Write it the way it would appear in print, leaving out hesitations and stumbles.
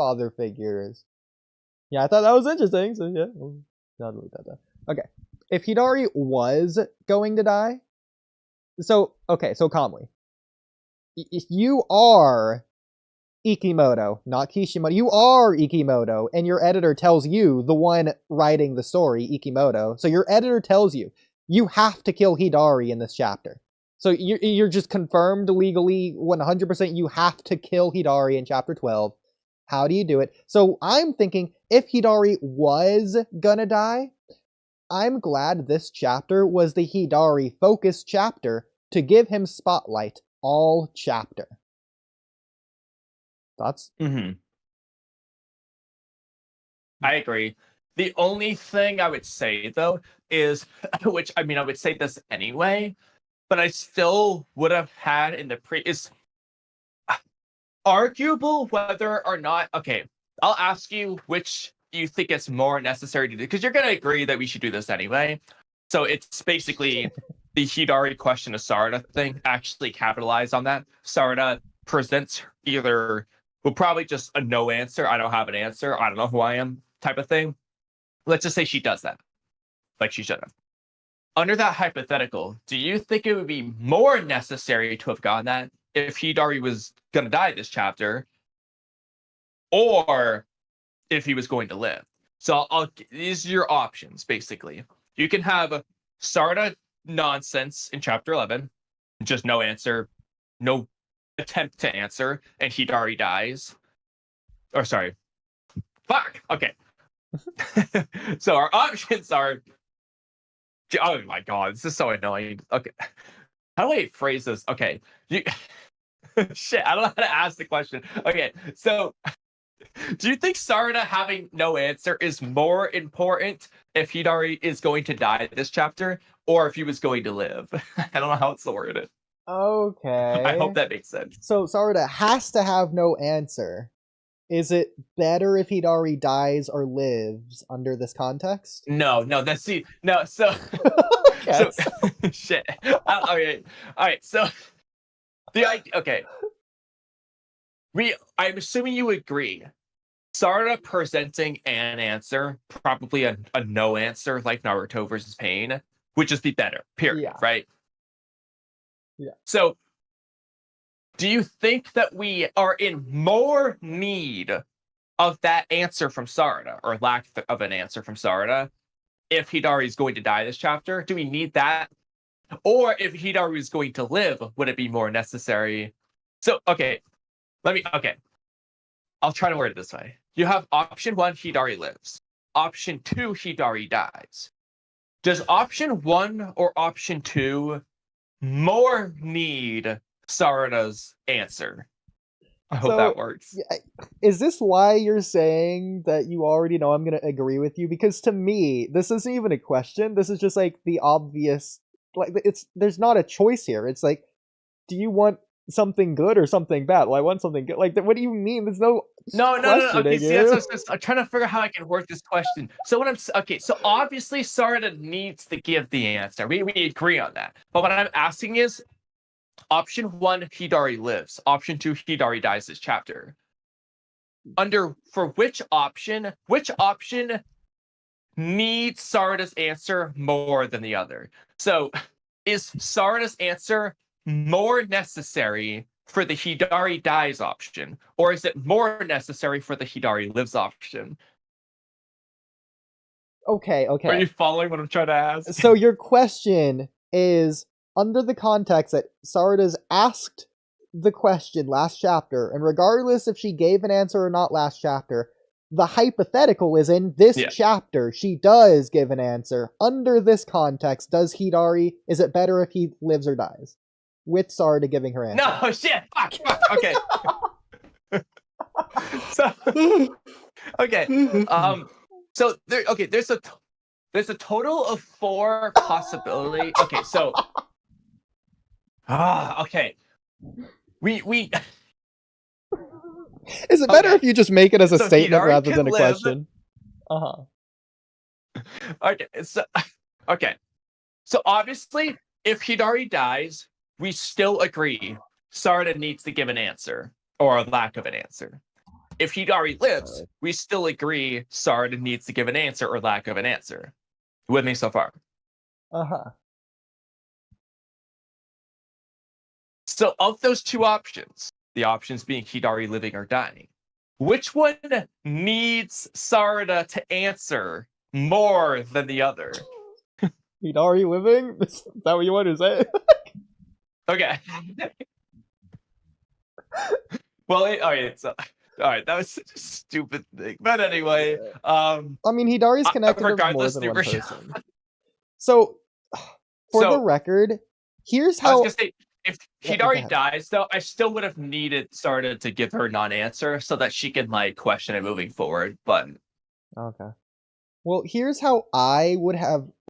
father figures. Yeah, I thought that was interesting. So yeah, not really that. Okay, if Hidari was going to die, so Kamui, if you are Ikimoto, not Kishimoto, you are Ikimoto, and your editor tells you, the one writing the story, Ikimoto. So your editor tells you you have to kill Hidari in this chapter. So you're just confirmed legally 100% you have to kill Hidari in chapter 12. How do you do it? So I'm thinking if Hidari was gonna die, I'm glad this chapter was the Hidari focus chapter to give him spotlight all chapter. Thoughts? Mm-hmm. I agree. The only thing I would say, though, is, which, I mean, I would say this anyway, but I still would have had in the is arguable whether or not, okay, I'll ask you which you think is more necessary to do, because you're going to agree that we should do this anyway. So it's basically the Hidari question of Sarada thing, actually capitalize on that. Sarada presents either, well, probably just a no answer, I don't have an answer, I don't know who I am type of thing. Let's just say she does that, like she should have. Under that hypothetical, do you think it would be more necessary to have gotten that if Hidari was going to die this chapter, or if he was going to live? So these are your options, basically. You can have Sarada nonsense in chapter 11, just no answer, no attempt to answer, and Hidari dies. Or sorry, fuck. Okay. So our options are. Oh my god, this is so annoying. Okay, how do I phrase this? Okay, shit, I don't know how to ask the question. Okay, so do you think Sarada having no answer is more important if Hidari is going to die this chapter, or if he was going to live? I don't know how it's worded. Okay. I hope that makes sense. So Sarada has to have no answer. Is it better if Hidari dies or lives under this context? No, that's no. So, Yes. so shit. Okay, all right. So the idea. Okay, I'm assuming you agree. Sarada presenting an answer, probably a no answer, like Naruto versus Pain, would just be better. Period. Yeah. Right. Yeah. So, do you think that we are in more need of that answer from Sarada, or lack of an answer from Sarada, if Hidari is going to die this chapter? Do we need that? Or if Hidari is going to live, would it be more necessary? So, okay, I'll try to word it this way. You have option 1, Hidari lives. Option 2, Hidari dies. Does option 1 or option 2 more need Sarada's answer? I hope that works. Is this why you're saying that you already know I'm going to agree with you? Because to me, this isn't even a question. This is just like the obvious, like there's not a choice here. It's like, do you want something good or something bad? Well, I want something good. Like, what do you mean? There's no Okay, see, I'm trying to figure out how I can work this question. So so obviously Sarada needs to give the answer. We agree on that. But what I'm asking is, option 1, Hidari lives. Option 2, Hidari dies this chapter. For which option needs Sarada's answer more than the other? So is Sarada's answer more necessary for the Hidari dies option, or is it more necessary for the Hidari lives option? Okay. Are you following what I'm trying to ask? So your question is, under the context that Sarada's asked the question last chapter, and regardless if she gave an answer or not last chapter, the hypothetical is in this chapter, she does give an answer. Under this context, is it better if he lives or dies? With Sarada giving her answer. No, shit! Fuck! Okay. So, okay. So there's a total of 4 possibilities. Okay, so okay. We Is it better if you just make it as a statement Hidari rather than a question? Okay. So obviously, if Hidari dies, we still agree Sarada needs to give an answer, or a lack of an answer. If Hidari lives, we still agree Sarada needs to give an answer or lack of an answer. You with me so far? Uh-huh. So of those two options, the options being Hidari living or dying, which one needs Sarada to answer more than the other? Hidari living? Is that what you want to say? Okay. Well, all right. That was such a stupid thing, but anyway, I mean, Hidari's connected to more regardless, than the one original. person. So, for the So- record, here's I was how. gonna say, if Yeah, go Hidari ahead. dies, though, I still would have needed Sarada to give her non-answer so that she can question it moving forward. But Okay. Well, here's how I would have